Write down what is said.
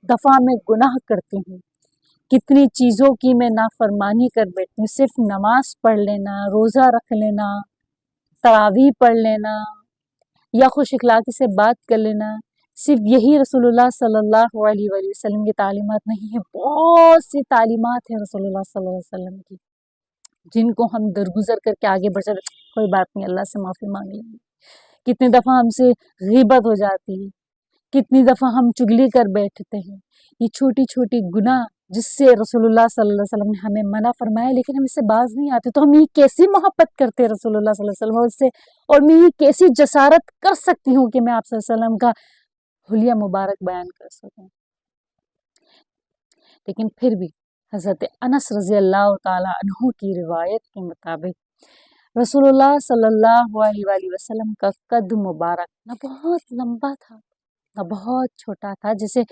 دفعہ میں گناہ کرتی ہوں، کتنی چیزوں کی میں نافرمانی کر بیٹھی ہوں، صرف نماز پڑھ لینا، روزہ رکھ لینا، تراویح پڑھ لینا یا خوش اخلاقی سے بات کر لینا، صرف یہی رسول اللہ صلی اللہ علیہ وآلہ وسلم کی تعلیمات نہیں ہیں، بہت سی تعلیمات ہیں رسول اللہ صلی اللہ علیہ وسلم کی جن کو ہم درگزر کر کے آگے بڑھ جاتے، کوئی بات نہیں، اللہ سے معافی مانگ لیں گے۔ کتنی دفعہ ہم سے غیبت ہو جاتی ہے، کتنی دفعہ ہم چگلی کر بیٹھتے ہیں، یہ چھوٹی چھوٹی گناہ جس سے رسول اللہ صلی اللہ علیہ وسلم نے ہمیں منع فرمایا، لیکن ہم اس سے باز نہیں آتے، تو ہم یہ کیسی محبت کرتے ہیں رسول اللہ صلی اللہ علیہ وسلم اور اس سے، اور میں یہ کیسی جسارت کر سکتی ہوں کہ میں آپ صلی اللہ علیہ وسلم کا حلیہ مبارک بیان کر سکوں۔ لیکن پھر بھی حضرت انس رضی اللہ تعالی عنہ کی روایت کے مطابق رسول اللہ صلی اللہ علیہ وآلہ وسلم کا قد مبارک نہ بہت لمبا تھا نہ بہت چھوٹا تھا، جیسے